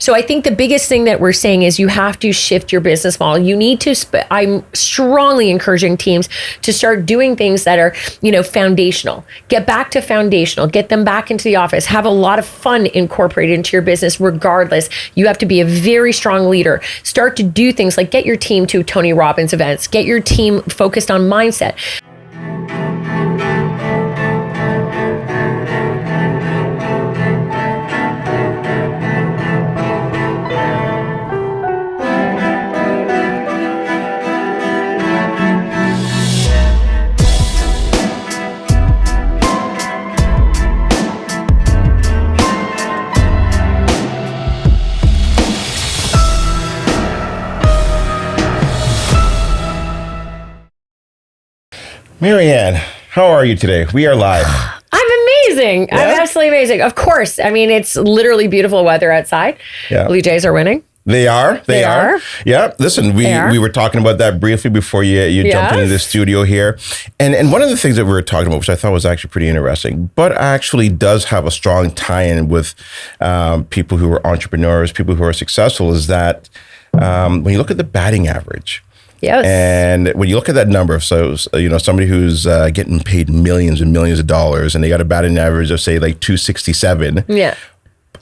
So I think the biggest thing that we're saying is you have to shift your business model. You need to, I'm strongly encouraging teams to start doing things that are, foundational. Get back to foundational, get them back into the office, have a lot of fun incorporated into your business regardless. You have to be a very strong leader. Start to do things like get your team to Tony Robbins events, get your team focused on mindset. Marianne, how are you today? We are live. I'm amazing. Yeah? I'm absolutely amazing. Of course. I mean, it's literally beautiful weather outside. Yeah. Blue Jays are winning. They are. They are. Yeah. Listen, we were talking about that briefly before you jumped into the studio here. And one of the things that we were talking about, which I thought was actually pretty interesting, but actually does have a strong tie-in with people who are entrepreneurs, people who are successful, is that when you look at the batting average, yes. And when you look at that number, so somebody who's getting paid millions and millions of dollars, and they got a batting average of say like 267,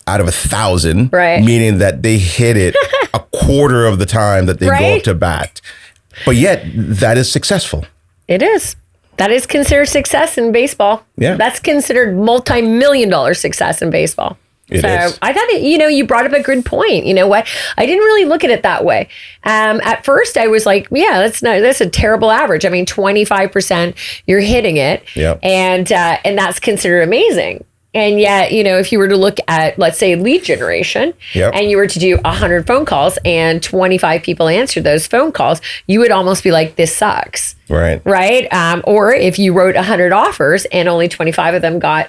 out of 1,000, right? Meaning that they hit it a quarter of the time that they go up to bat, but yet that is successful. It is. That is considered success in baseball. Yeah, that's considered multi-million-dollar success in baseball. It is. I thought, you brought up a good point. You know what? I didn't really look at it that way. At first, I was like, that's a terrible average. I mean, 25%, you're hitting it. Yep. And that's considered amazing. And yet, if you were to look at, let's say, lead generation, and you were to do 100 phone calls and 25 people answered those phone calls, you would almost be like, this sucks. Right. Right. Or if you wrote 100 offers and only 25 of them got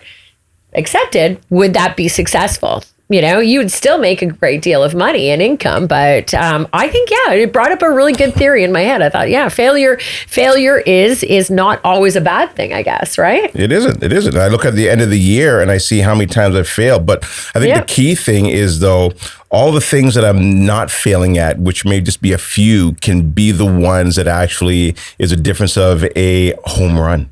accepted, would that be successful? You would still make a great deal of money and income, but I think, it brought up a really good theory in my head. I thought, failure is not always a bad thing, I guess, right? It isn't. I look at the end of the year and I see how many times I've failed, but I think the key thing is, though, all the things that I'm not failing at, which may just be a few, can be the ones that actually is a difference of a home run.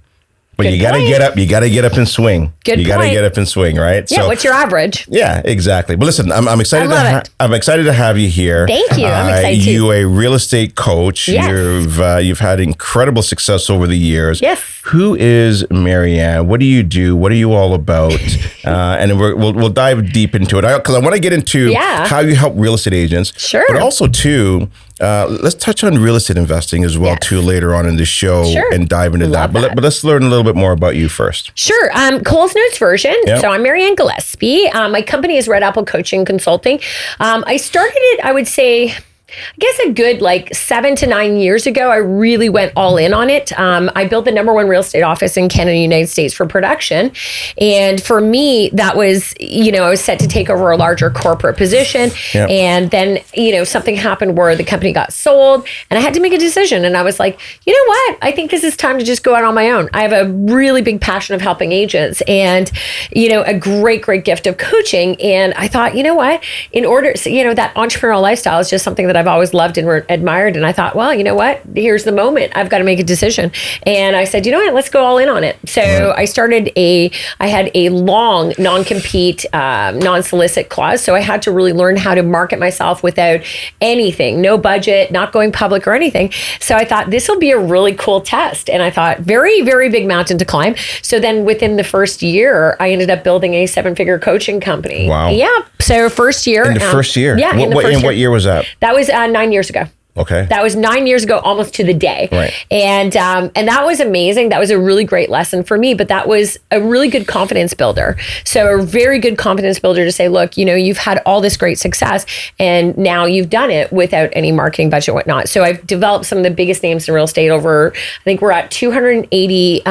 But you got to get up. You got to get up and swing. You got to get up and swing, right? Yeah. So, what's your average? Yeah, exactly. But listen, I'm excited. I'm excited to have you here. Thank you. I'm excited too. You're a real estate coach. Yes. You've had incredible success over the years. Yes. Who is Marianne? What do you do? What are you all about? And we'll dive deep into it because I want to get into how you help real estate agents. Sure. But also too, let's touch on real estate investing as well too later on in the show and dive into that. But let's learn a little bit more about you first. Sure. Cole's Notes version. Yep. So I'm Marianne Gillespie. My company is Red Apple Coaching Consulting. I started it, I would say, I guess a good 7 to 9 years ago, I really went all in on it. I built the #1 real estate office in Canada, United States for production. And for me, that was, I was set to take over a larger corporate position. Yep. And then, something happened where the company got sold and I had to make a decision. And I was like, you know what? I think this is time to just go out on my own. I have a really big passion of helping agents and, a great, great gift of coaching. And I thought, you know what? In order, that entrepreneurial lifestyle is just something that I've always loved and admired. And I thought, well, you know what? Here's the moment. I've got to make a decision. And I said, you know what? Let's go all in on it. So I had a long non-compete, non-solicit clause. So I had to really learn how to market myself without anything, no budget, not going public or anything. So I thought this will be a really cool test. And I thought very, very big mountain to climb. So then within the first year, I ended up building a 7-figure coaching company. Wow. Yeah. So first year. In the first year? Yeah. What year was that? That was 9 years ago. Okay. That was 9 years ago, almost to the day. Right. And that was amazing. That was a really great lesson for me, but that was a really good confidence builder. So a very good confidence builder to say, look, you've had all this great success and now you've done it without any marketing budget and whatnot. So I've developed some of the biggest names in real estate over, I think we're at 280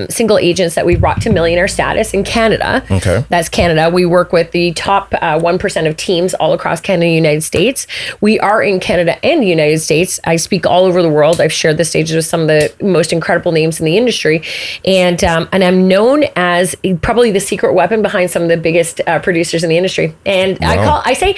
single agents that we've brought to millionaire status in Canada. Okay. That's Canada. We work with the top 1% of teams all across Canada and the United States. We are in Canada and the United United States. I speak all over the world. I've shared the stages with some of the most incredible names in the industry. And I'm known as probably the secret weapon behind some of the biggest producers in the industry. And I say,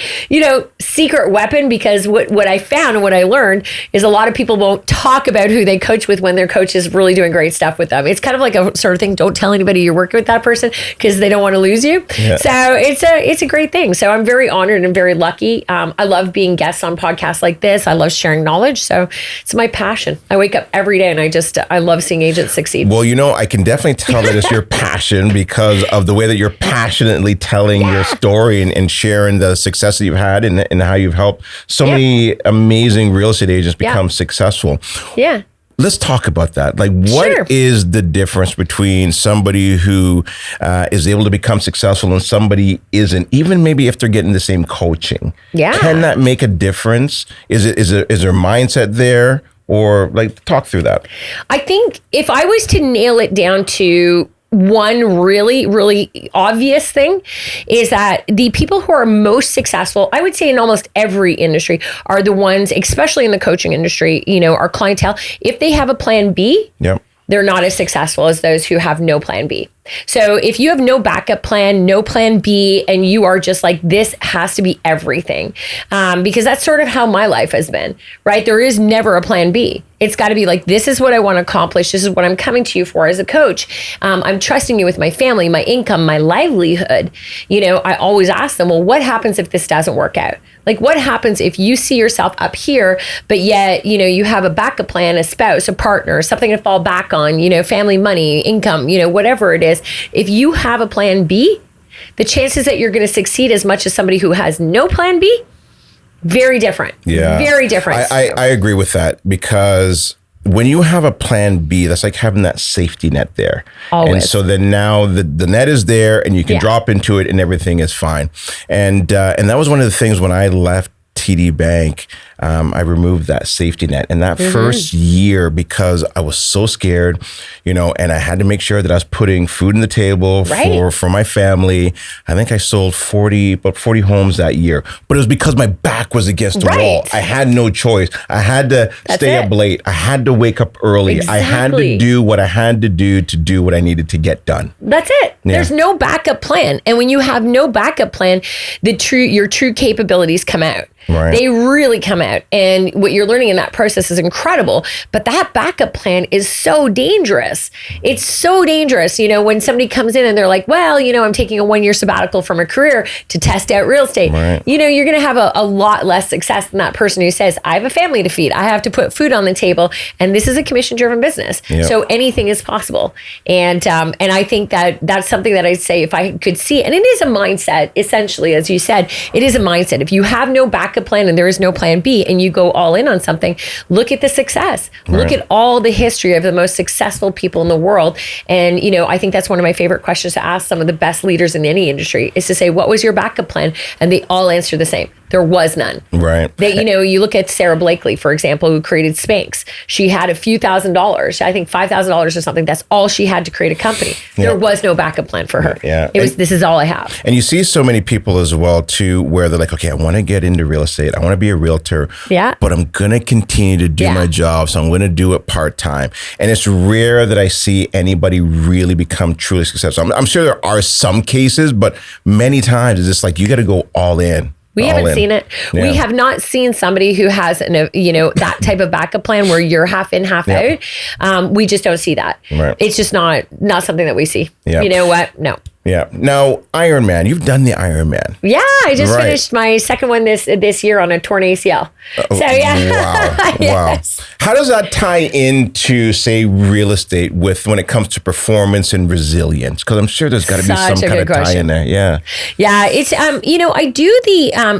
secret weapon, because what I found and what I learned is a lot of people won't talk about who they coach with when their coach is really doing great stuff with them. It's kind of like a sort of thing, don't tell anybody you're working with that person because they don't want to lose you. Yeah. So it's a great thing. So I'm very honored and very lucky. I love being guests on podcasts like this. I love sharing knowledge. So it's my passion. I wake up every day and I love seeing agents succeed. Well, I can definitely tell that it's your passion because of the way that you're passionately telling your story and sharing the success that you've had and how you've helped so many amazing real estate agents become successful. Yeah. Let's talk about that. Like, what is the difference between somebody who is able to become successful and somebody isn't, even maybe if they're getting the same coaching? Yeah. Can that make a difference? Is there mindset there? Or talk through that. I think if I was to nail it down to one really, really obvious thing, is that the people who are most successful, I would say in almost every industry, are the ones, especially in the coaching industry, our clientele, if they have a plan B, they're not as successful as those who have no plan B. So if you have no backup plan, no plan B, and you are just like, this has to be everything, because that's sort of how my life has been, right? There is never a plan B. It's got to be like, this is what I want to accomplish. This is what I'm coming to you for as a coach. I'm trusting you with my family, my income, my livelihood. I always ask them, well, what happens if this doesn't work out? Like, what happens if you see yourself up here, but yet, you have a backup plan, a spouse, a partner, something to fall back on, family, money, income, whatever it is. If you have a plan B, the chances that you're going to succeed as much as somebody who has no plan B, very different. Yeah. Very different. I agree with that, because when you have a plan B, that's like having that safety net there. Always. And so then now the net is there and you can drop into it and everything is fine. And that was one of the things when I left TD Bank, I removed that safety net. And that first year, because I was so scared, and I had to make sure that I was putting food on the table for my family. I think I sold about 40 homes that year, but it was because my back was against the wall. I had no choice. I had to stay up late. I had to wake up early. Exactly. I had to do what I had to do what I needed to get done. That's it. Yeah. There's no backup plan. And when you have no backup plan, your true capabilities come out. Right. They really come out. And what you're learning in that process is incredible. But that backup plan is so dangerous. It's so dangerous. When somebody comes in and they're like, well, I'm taking a 1-year sabbatical from a career to test out real estate. Right. You're going to have a lot less success than that person who says, I have a family to feed. I have to put food on the table. And this is a commission-driven business. Yep. So anything is possible. And I think that's something that I'd say if I could see. And it is a mindset, essentially, as you said, it is a mindset. If you have no backup plan and there is no plan B and you go all in on something, look at the success. Right. Look at all the history of the most successful people in the world. And, I think that's one of my favorite questions to ask some of the best leaders in any industry is to say, what was your backup plan? And they all answer the same. There was none. Right. You look at Sarah Blakely, for example, who created Spanx. She had a few $1,000s, I think $5,000 or something. That's all she had to create a company. There was no backup plan for her. Yeah. This is all I have. And you see so many people as well, too, where they're like, okay, I want to get into real estate. I want to be a realtor. Yeah. But I'm going to continue to do my job. So I'm going to do it part-time. And it's rare that I see anybody really become truly successful. I'm sure there are some cases, but many times it's just like, you got to go all in. We haven't seen it. Yeah. We have not seen somebody who has that type of backup plan where you're half in, half out. We just don't see that. Right. It's just not something that we see. Yeah. You know what? No. Yeah. Now, Ironman, you've done the Ironman. Yeah, I just finished my second one this year on a torn ACL. So yeah. Wow. Yes. Wow. How does that tie into, say, real estate when it comes to performance and resilience? Because I'm sure there's got to be some kind of tie in there. Yeah. Yeah. It's I do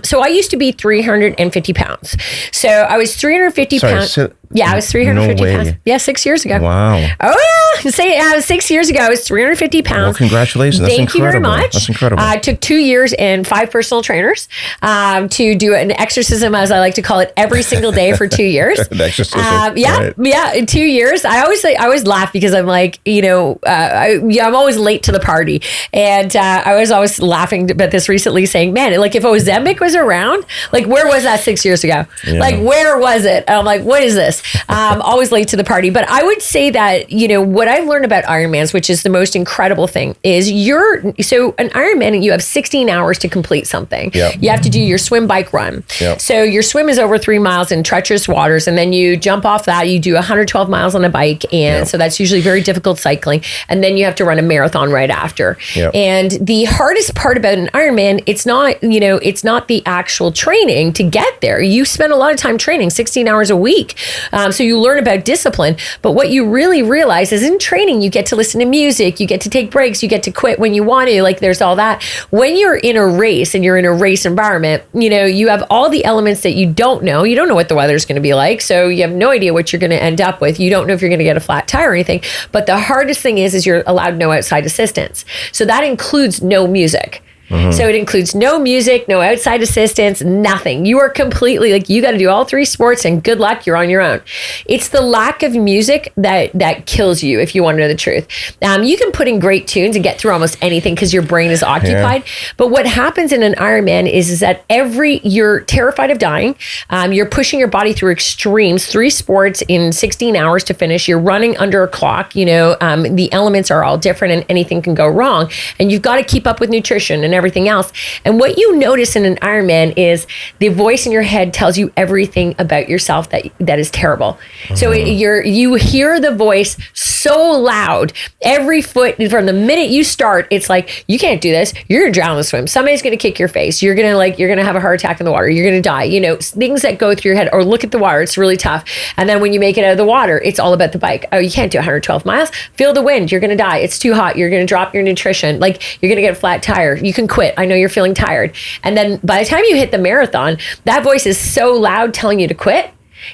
so I used to be 350 pounds. So I was 350 pounds. Yeah, I was 350 pounds. Yeah, 6 years ago. Wow. Oh, yeah. 6 years ago, I was 350 pounds. Well, congratulations. That's Thank incredible. you very much. That's incredible. It took 2 years and 5 personal trainers to do an exorcism, as I like to call it, every single day for 2 years. An exorcism. In 2 years. I always laugh because I'm like, I'm always late to the party. And I was always laughing about this recently saying, man, like if Ozempic was around, like where was that 6 years ago? Yeah. Like where was it? I'm like, what is this? Always late to the party. But I would say that, what I've learned about Ironmans, which is the most incredible thing, is so an Ironman, you have 16 hours to complete something. Yep. You have to do your swim, bike, run. Yep. So your swim is over 3 miles in treacherous waters. And then you jump off that, you do 112 miles on a bike. And so that's usually very difficult cycling. And then you have to run a marathon right after. Yep. And the hardest part about an Ironman, it's not the actual training to get there. You spend a lot of time training, 16 hours a week. So you learn about discipline. But what you really realize is in training, you get to listen to music, you get to take breaks, you get to quit when you want to, like there's all that. When you're in a race and you're in a race environment, you have all the elements that you don't know. You don't know what the weather's going to be like. So you have no idea what you're going to end up with. You don't know if you're going to get a flat tire or anything. But the hardest thing is you're allowed no outside assistance. So that includes no music. So it includes no music, no outside assistance, nothing. You are completely you got to do all 3 sports and good luck, you're on your own. It's the lack of music that kills you, if you want to know the truth. You can put in great tunes and get through almost anything because your brain is occupied. Yeah. But what happens in an Ironman is that you're terrified of dying. You're pushing your body through extremes, 3 sports in 16 hours to finish. You're running under a clock. The elements are all different and anything can go wrong. And you've got to keep up with nutrition and everything else. And what you notice in an Ironman is the voice in your head tells you everything about yourself that is terrible. So you hear the voice so loud every foot from the minute you start. It's like, you can't do this. You're gonna drown in the swim. Somebody's gonna kick your face. You're gonna have a heart attack in the water. You're gonna die. Things that go through your head. Or look at the water. It's really tough. And then when you make it out of the water, it's all about the bike. Oh, you can't do 112 miles. Feel the wind. You're gonna die. It's too hot. You're gonna drop your nutrition. You're gonna get a flat tire. You can quit. I know you're feeling tired. And then by the time you hit the marathon, that voice is so loud telling you to quit.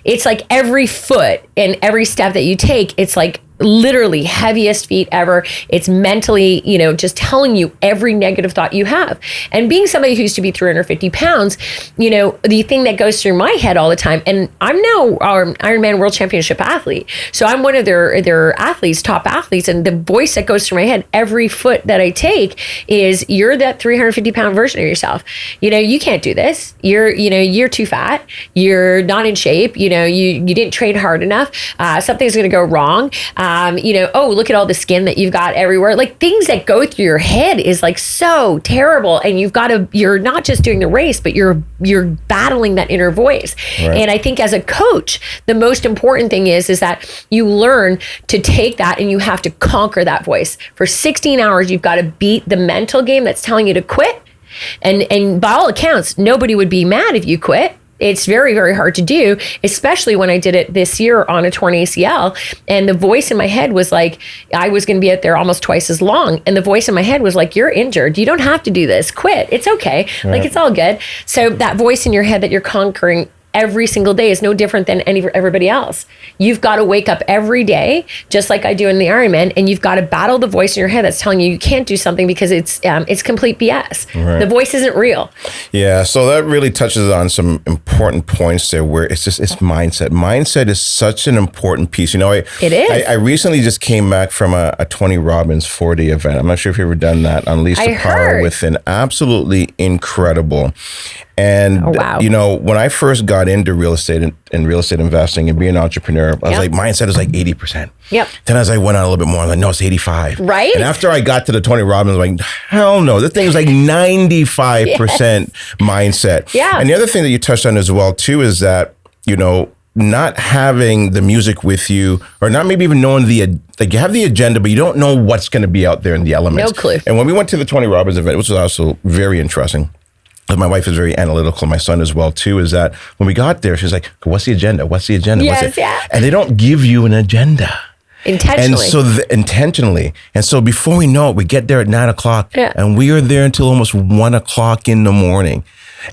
It's like every foot and every step that you take, it's like literally heaviest feet ever. It's mentally, just telling you every negative thought you have. And being somebody who used to be 350 pounds, the thing that goes through my head all the time, and I'm now our Ironman World Championship athlete. So I'm one of their athletes, top athletes. And the voice that goes through my head every foot that I take is, you're that 350 pound version of yourself. You can't do this. You're too fat. You're not in shape. You didn't train hard enough. Something's going to go wrong. Oh, look at all the skin that you've got everywhere. Like, things that go through your head is like so terrible. And you're not just doing the race, but you're battling that inner voice. Right. And I think as a coach, the most important thing is that you learn to take that and you have to conquer that voice. For 16 hours, you've got to beat the mental game that's telling you to quit. And by all accounts, nobody would be mad if you quit. It's very, very hard to do, especially when I did it this year on a torn ACL. And the voice in my head was like, I was going to be out there almost twice as long. And the voice in my head was like, you're injured. You don't have to do this. Quit. It's okay. Right. It's all good. So that voice in your head that you're conquering every single day is no different than everybody else. You've got to wake up every day, just like I do in the Ironman, and you've got to battle the voice in your head that's telling you can't do something because it's complete BS. Right. The voice isn't real. Yeah, so that really touches on some important points there, where it's mindset. Mindset is such an important piece. It is. I recently just came back from a Tony Robbins 4-day event. I'm not sure if you've ever done that. Unleash the Power Within. Absolutely incredible. And, when I first got into real estate and real estate investing and being an entrepreneur, I was like, mindset is like 80%. Yep. Then as I went on a little bit more, I'm like, no, it's 85. Right. And after I got to the Tony Robbins, I'm like, hell no, this thing is like 95% mindset. Yeah. And the other thing that you touched on as well, too, is that, not having the music with you, or not maybe even knowing you have the agenda, but you don't know what's going to be out there in the elements. No clue. And when we went to the Tony Robbins event, which was also very interesting, my wife is very analytical, my son as well, too, is that when we got there, she's like, what's the agenda? What's the agenda? Yes, yeah. And they don't give you an agenda. Intentionally. And so intentionally. And so before we know it, we get there at 9:00 and we are there until almost 1:00 in the morning.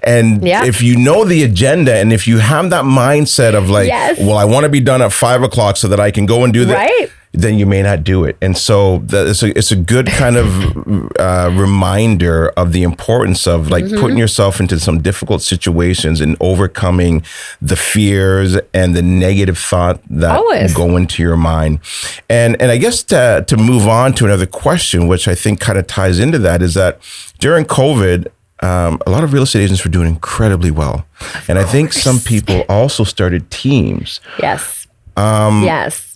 And if you know the agenda, and if you have that mindset of like, well, I want to be done at 5 o'clock so that I can go and do that, then you may not do it. And so it's a good kind of reminder of the importance of like putting yourself into some difficult situations and overcoming the fears and the negative thought that go into your mind. And I guess to move on to another question, which I think kind of ties into that, is that during COVID, a lot of real estate agents were doing incredibly well. And I think some people also started teams. Yes.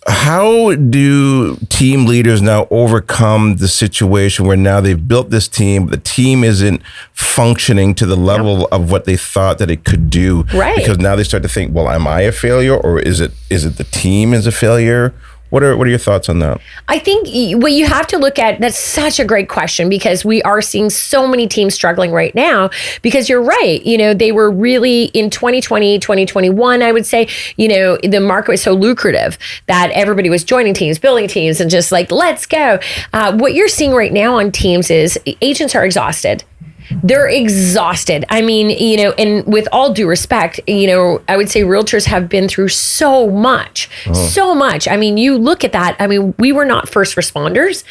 How do team leaders now overcome the situation where now they've built this team, the team isn't functioning to the level of what they thought that it could do? Right. Because now they start to think, well, am I a failure, or is it the team is a failure? What are your thoughts on that? I think what you have to look at, that's such a great question, because we are seeing so many teams struggling right now, because you're right. They were really in 2020, 2021, I would say, the market was so lucrative that everybody was joining teams, building teams, and just like, let's go. What you're seeing right now on teams is agents are exhausted. They're exhausted. I mean, and with all due respect, I would say realtors have been through so much. I mean, you look at that. I mean, we were not first responders,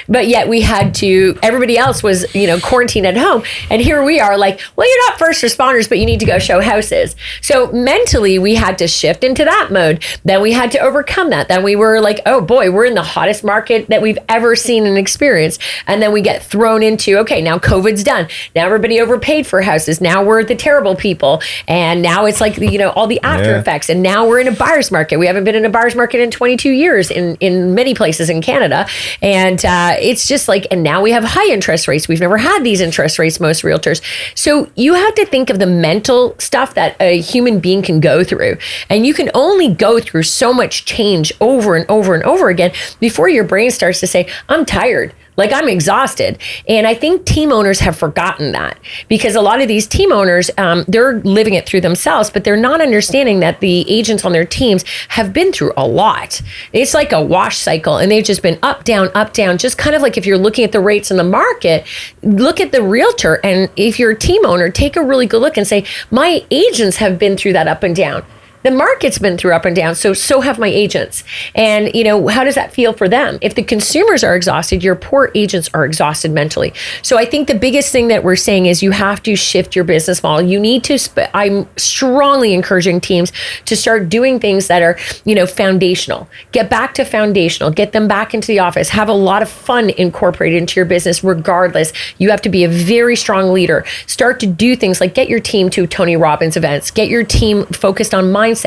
but yet we had to, everybody else was, quarantined at home. And here we are like, well, you're not first responders, but you need to go show houses. So mentally, we had to shift into that mode. Then we had to overcome that. Then we were like, oh boy, we're in the hottest market that we've ever seen and experienced. And then we get thrown into, okay, now COVID's done. Now everybody overpaid for houses. Now we're the terrible people. And now it's like, all the after effects. And now we're in a buyer's market. We haven't been in a buyer's market in 22 years in many places in Canada. And it's just like, and now we have high interest rates. We've never had these interest rates, most realtors. So you have to think of the mental stuff that a human being can go through. And you can only go through so much change over and over and over again before your brain starts to say, I'm tired. Like, I'm exhausted. And I think team owners have forgotten that, because a lot of these team owners, they're living it through themselves, but they're not understanding that the agents on their teams have been through a lot. It's like a wash cycle, and they've just been up, down, just kind of like if you're looking at the rates in the market, look at the realtor. And if you're a team owner, take a really good look and say, my agents have been through that up and down. The market's been through up and down, so have my agents. And, how does that feel for them? If the consumers are exhausted, your poor agents are exhausted mentally. So I think the biggest thing that we're saying is you have to shift your business model. You need to, I'm strongly encouraging teams to start doing things that are, foundational. Get back to foundational. Get them back into the office. Have a lot of fun incorporated into your business regardless. You have to be a very strong leader. Start to do things like get your team to Tony Robbins events. Get your team focused on mindset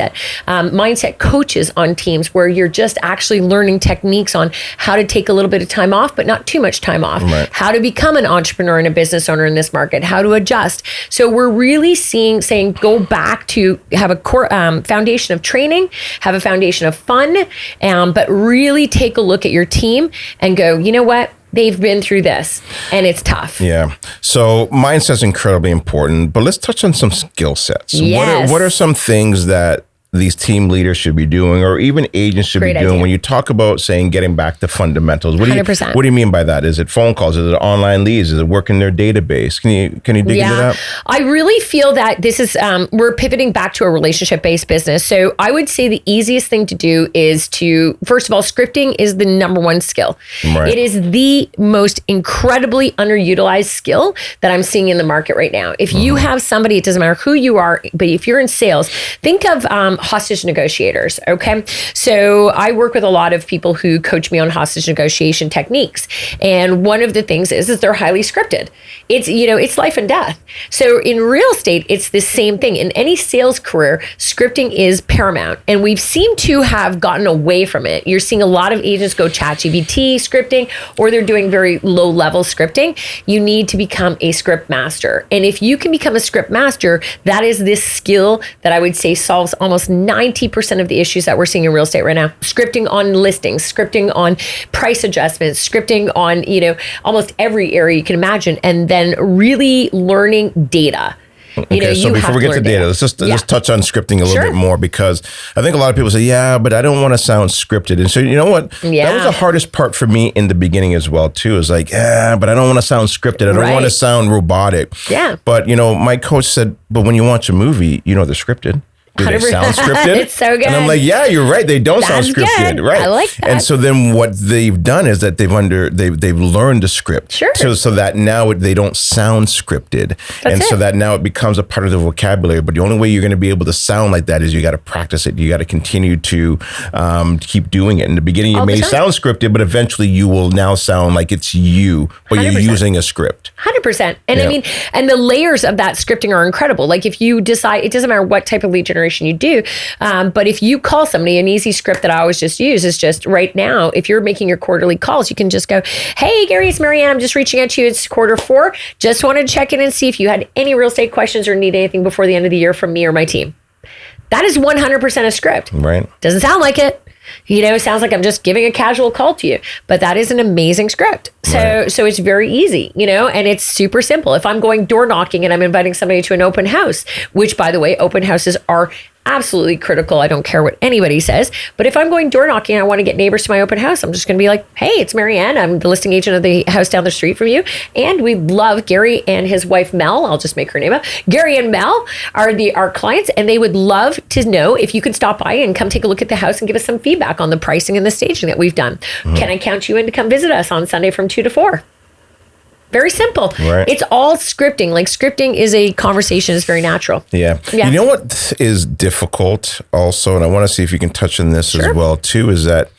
coaches on teams, where you're just actually learning techniques on how to take a little bit of time off, but not too much time off, how to become an entrepreneur and a business owner in this market, how to adjust. So we're really saying go back to have a core foundation of training, have a foundation of fun, but really take a look at your team and go, you know what? They've been through this, and it's tough. Yeah. So mindset's incredibly important, but let's touch on some skill sets. Yes. What are some things that these team leaders should be doing, or even agents should be doing when you talk about saying getting back to fundamentals? What do you mean by that? Is it phone calls? Is it online leads? Is it working their database? Can you dig into that? I really feel that this is we're pivoting back to a relationship-based business. So I would say the easiest thing to do is to, first of all, scripting is the number one skill. Right. It is the most incredibly underutilized skill that I'm seeing in the market right now. If you have somebody, it doesn't matter who you are, but if you're in sales, think of hostage negotiators. Okay. So I work with a lot of people who coach me on hostage negotiation techniques. And one of the things is they're highly scripted. It's, it's life and death. So in real estate, it's the same thing. In any sales career, scripting is paramount. And we've seemed to have gotten away from it. You're seeing a lot of agents go ChatGPT scripting, or they're doing very low level scripting. You need to become a script master. And if you can become a script master, that is this skill that I would say solves almost 90% of the issues that we're seeing in real estate right now. Scripting on listings, scripting on price adjustments, scripting on, almost every area you can imagine, and then really learning data. Okay, so before we get to data, let's just touch on scripting a little bit more, because I think a lot of people say, yeah, but I don't want to sound scripted. And so, you know what? Yeah. That was the hardest part for me in the beginning as well, too. Is like, yeah, but I don't want to sound scripted. I don't want to sound robotic. Yeah. But, you know, my coach said, but when you watch a movie, you know they're scripted. Do they sound scripted? It's so good. And I'm like, yeah, you're right. They don't sound scripted. Good. Right. I like that. And so then what they've done is that they've learned the script. Sure. So that now they don't sound scripted. So that now it becomes a part of the vocabulary. But the only way you're going to be able to sound like that is you got to practice it. You got to continue to keep doing it. In the beginning, you may sound scripted, but eventually you will now sound like it's you, but 100%. You're using a script. 100%. And I mean, and the layers of that scripting are incredible. Like if you decide, it doesn't matter what type of lead generation you do. But if you call somebody, an easy script that I always just use is just right now, if you're making your quarterly calls, you can just go, hey, Gary, it's Marianne. I'm just reaching out to you. It's Q4. Just wanted to check in and see if you had any real estate questions or need anything before the end of the year from me or my team. That is 100% a script. Right. Doesn't sound like it. You know, it sounds like I'm just giving a casual call to you, but that is an amazing script. So it's very easy, you know, and it's super simple. If I'm going door knocking and I'm inviting somebody to an open house, which by the way, open houses are absolutely critical. I don't care what anybody says, but if I'm going door knocking and I want to get neighbors to my open house, I'm just going to be like, hey, it's Marianne. I'm the listing agent of the house down the street from you. And we love Gary and his wife, Mel. I'll just make her name up. Gary and Mel are our clients, and they would love to know if you could stop by and come take a look at the house and give us some feedback on the pricing and the staging that we've done. Can I count you in to come visit us on Sunday from 2 to 4? Very simple. Right. It's all scripting. Like scripting is a conversation. It's very natural. Yeah. You know what is difficult also, and I want to see if you can touch on this as well too, is that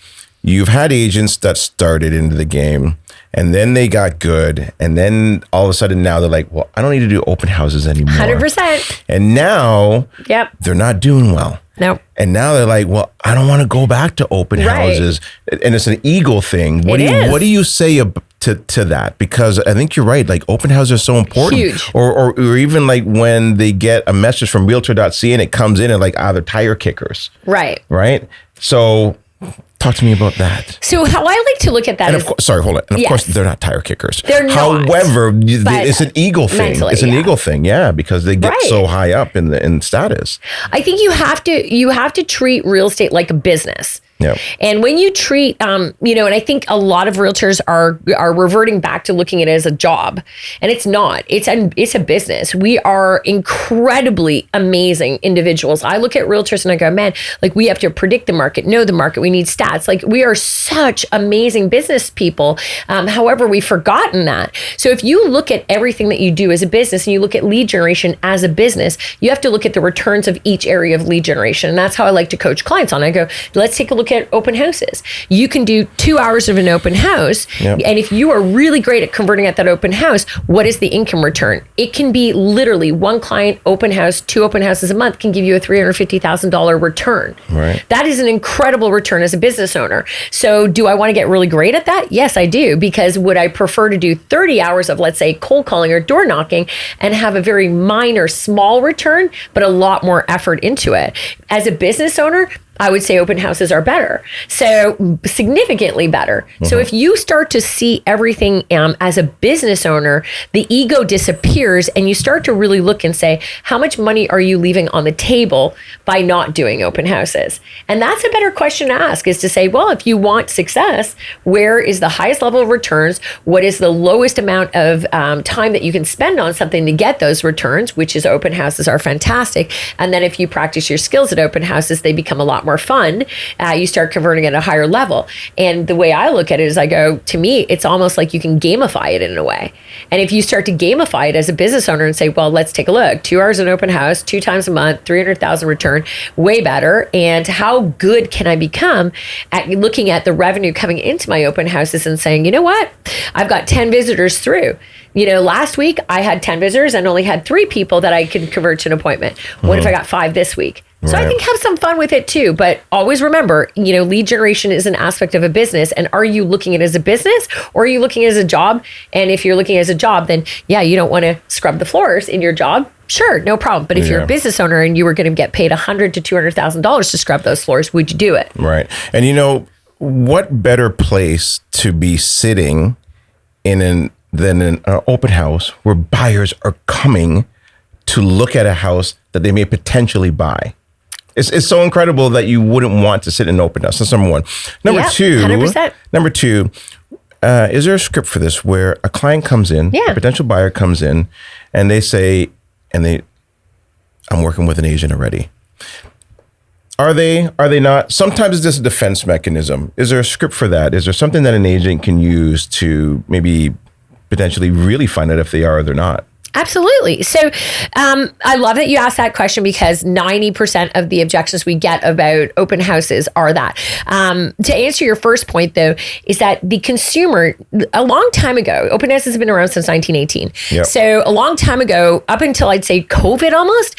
you've had agents that started into the game and then they got good. And then all of a sudden now they're like, well, I don't need to do open houses anymore. 100%. And now they're not doing well. No. And now they're like, well, I don't want to go back to open houses. And it's an ego thing. What do you say to that? Because I think you're right. Like open houses are so important. Huge. Or even like when they get a message from Realtor.ca and it comes in and like, they're tire kickers. Right. Right. So talk to me about that. So how I like to look at that and of course, sorry, hold on. And of course, they're not tire kickers. They're not. However, it's an ego thing. Mentally, it's an ego thing, because they get so high up in status. I think you have to treat real estate like a business. Yep. And when you treat, and I think a lot of realtors are reverting back to looking at it as a job, and it's not. It's a business. We are incredibly amazing individuals. I look at realtors and I go, man, like we have to predict the market, know the market. We need stats. Like we are such amazing business people. However, we've forgotten that. So if you look at everything that you do as a business and you look at lead generation as a business, you have to look at the returns of each area of lead generation. And that's how I like to coach clients on. I go, let's take a look at open houses. You can do 2 hours of an open house. Yep. And if you are really great at converting at that open house, what is the income return? It can be literally one client open house, 2 open houses a month can give you a $350,000 return. Right. That is an incredible return as a business owner. So do I want to get really great at that? Yes, I do. Because would I prefer to do 30 hours of, let's say, cold calling or door knocking and have a very minor, small return, but a lot more effort into it? As a business owner, I would say open houses are better. So significantly better. Mm-hmm. So if you start to see everything as a business owner, the ego disappears and you start to really look and say, how much money are you leaving on the table by not doing open houses? And that's a better question to ask, is to say, well, if you want success, where is the highest level of returns? What is the lowest amount of time that you can spend on something to get those returns, which is open houses are fantastic. And then if you practice your skills at open houses, they become a lot more fun. You start converting at a higher level. And the way I look at it is I go, to me, it's almost like you can gamify it in a way. And if you start to gamify it as a business owner and say, well, let's take a look, 2 hours in open house, 2 times a month, 300,000 return, way better. And how good can I become at looking at the revenue coming into my open houses and saying, you know what, I've got 10 visitors through. Last week I had 10 visitors and only had 3 people that I could convert to an appointment. What if I got 5 this week? So I think have some fun with it too, but always remember, lead generation is an aspect of a business. And are you looking at it as a business or are you looking at it as a job? And if you're looking as a job, then you don't want to scrub the floors in your job. Sure, no problem. But if you're a business owner and you were going to get paid $100,000 to $200,000 to scrub those floors, would you do it? Right. And what better place to be sitting than an open house where buyers are coming to look at a house that they may potentially buy. It's so incredible that you wouldn't want to sit in an open house. That's number one. Number two, 100%. Is there a script for this where a client comes in, a potential buyer comes in, and they say, I'm working with an agent already. Are they not? Sometimes it's just a defense mechanism. Is there a script for that? Is there something that an agent can use to maybe potentially really find out if they are or they're not? Absolutely. So I love that you asked that question because 90% of the objections we get about open houses are that. To answer your first point, though, is that the consumer, a long time ago, open houses have been around since 1918. Yep. So a long time ago, up until I'd say COVID almost,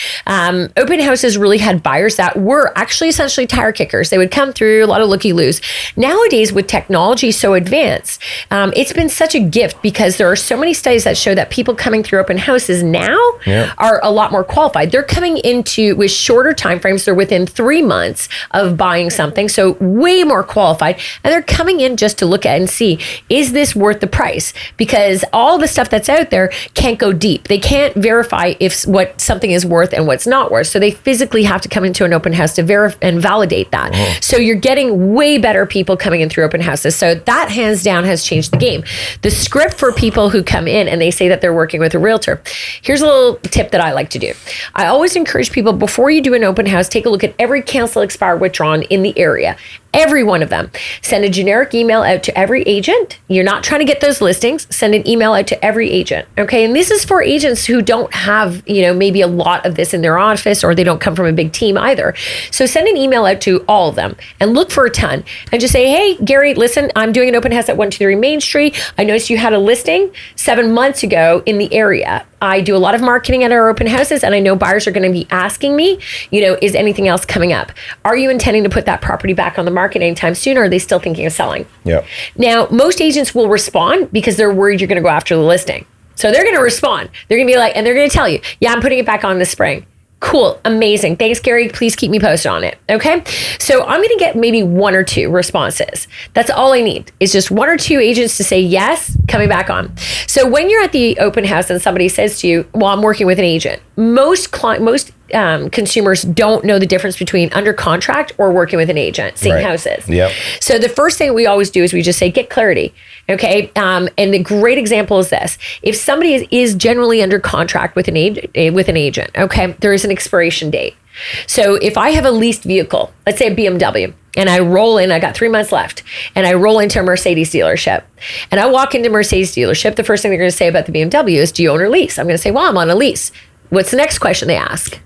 open houses really had buyers that were actually essentially tire kickers. They would come through, a lot of looky-loos. Nowadays, with technology so advanced, it's been such a gift because there are so many studies that show that people coming through open houses now are a lot more qualified. They're coming into with shorter timeframes. They're within 3 months of buying something, so way more qualified. And they're coming in just to look at and see, is this worth the price? Because all the stuff that's out there can't go deep. They can't verify if what something is worth and what's not worth. So they physically have to come into an open house to verify and validate that. Oh. So you're getting way better people coming in through open houses. So that hands down has changed the game. The script for people who come in and they say that they're working with a realtor. Here's a little tip that I like to do. I always encourage people, before you do an open house, take a look at every cancel, expired, withdrawn in the area. Every one of them. Send a generic email out to every agent. You're not trying to get those listings. Send an email out to every agent. Okay. And this is for agents who don't have, maybe a lot of this in their office, or they don't come from a big team either. So send an email out to all of them and look for a ton and just say, hey, Gary, listen, I'm doing an open house at 123 Main Street. I noticed you had a listing 7 months ago in the area. I do a lot of marketing at our open houses, and I know buyers are going to be asking me, is anything else coming up? Are you intending to put that property back on the market anytime soon, or are they still thinking of selling? Yeah. Now, most agents will respond because they're worried you're going to go after the listing. So they're going to respond. They're going to be like, and they're going to tell you, yeah, I'm putting it back on this spring. Cool. Amazing. Thanks, Gary. Please keep me posted on it. Okay. So I'm going to get maybe 1 or 2 responses. That's all I need is just 1 or 2 agents to say yes, coming back on. So when you're at the open house and somebody says to you, well, I'm working with an agent, most consumers don't know the difference between under contract or working with an agent, seeing houses. Yep. So the first thing we always do is we just say, get clarity. Okay. And the great example is this. If somebody is generally under contract with an agent, okay, there is an expiration date. So if I have a leased vehicle, let's say a BMW, and I roll in, I got 3 months left, and I roll into a Mercedes dealership, and I walk into Mercedes dealership, the first thing they're going to say about the BMW is, do you own or lease? I'm going to say, well, I'm on a lease. What's the next question they ask?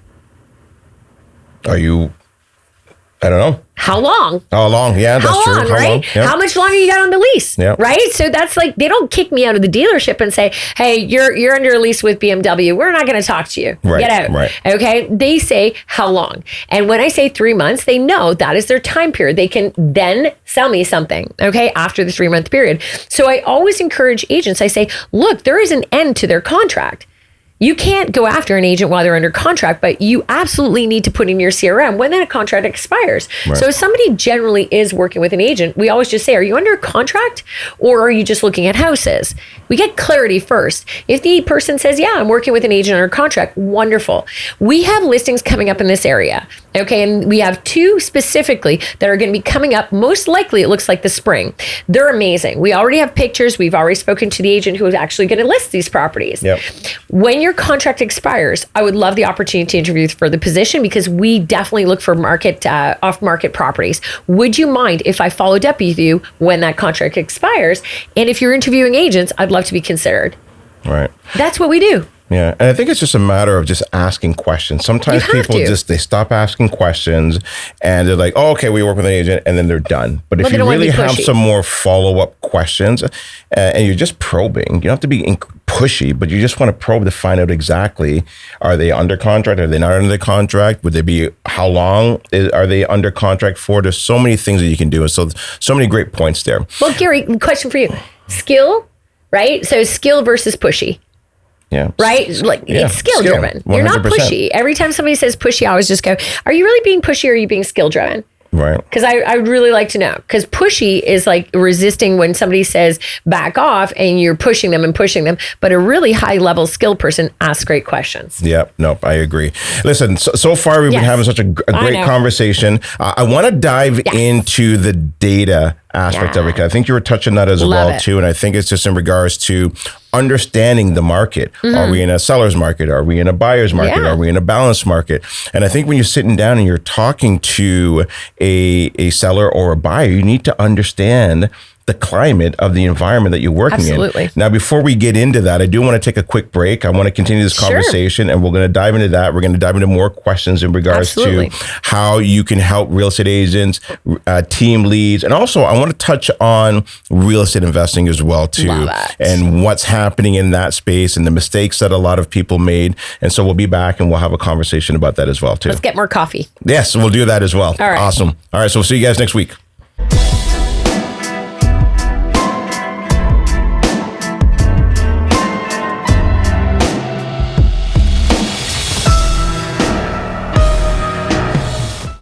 I don't know. How long? How long? Yeah, that's true. How long, right? Yep. How much longer you got on the lease? Yep. Right? So that's like, they don't kick me out of the dealership and say, hey, you're under a lease with BMW. We're not going to talk to you. Right. Get out. Right. Okay. They say, how long? And when I say 3 months, they know that is their time period. They can then sell me something, okay, after the 3 month period. So I always encourage agents. I say, look, there is an end to their contract. You can't go after an agent while they're under contract, but you absolutely need to put in your CRM when that contract expires. Right. So if somebody generally is working with an agent, we always just say, are you under contract or are you just looking at houses? We get clarity first. If the person says, yeah, I'm working with an agent under contract, wonderful. We have listings coming up in this area. Okay, and we have 2 specifically that are going to be coming up. Most likely, it looks like the spring. They're amazing. We already have pictures. We've already spoken to the agent who is actually going to list these properties. Yep. When your contract expires, I would love the opportunity to interview for the position because we definitely look for off-market properties. Would you mind if I followed up with you when that contract expires? And if you're interviewing agents, I'd love to be considered. Right. That's what we do. Yeah. And I think it's just a matter of just asking questions. Sometimes people they stop asking questions and they're like, oh, okay, we work with an agent, and then they're done. But if you really have some more follow-up questions and you're just probing, you don't have to be pushy, but you just want to probe to find out exactly, are they under contract? Are they not under the contract? Would they be, how long are they under contract for? There's so many things that you can do. And so many great points there. Well, Gary, question for you. Skill, right? So skill versus pushy. Yeah. Right? Like it's skill driven. 100%. You're not pushy. Every time somebody says pushy, I always just go, are you really being pushy or are you being skill driven? Right. Because I would really like to know. Because pushy is like resisting when somebody says back off and you're pushing them. But a really high level skilled person asks great questions. Yep. Nope. I agree. Listen, so far we've been having such a great conversation. I want to dive into the data aspect of it. I think you were touching that as well too. And I think it's just in regards to understanding the market. Are we in a seller's market? Are we in a buyer's market? Are we in a balanced market? And I think when you're sitting down and you're talking to a seller or a buyer, you need to understand the climate of the environment that you're working in. Now, before we get into that, I do want to take a quick break. I want to continue this conversation and we're going to dive into that. We're going to dive into more questions in regards to how you can help real estate agents, team leads. And also I want to touch on real estate investing as well too, and what's happening in that space and the mistakes that a lot of people made. And so we'll be back and we'll have a conversation about that as well too. Let's get more coffee. Yes, we'll do that as well. All right. Awesome. All right. So we'll see you guys next week.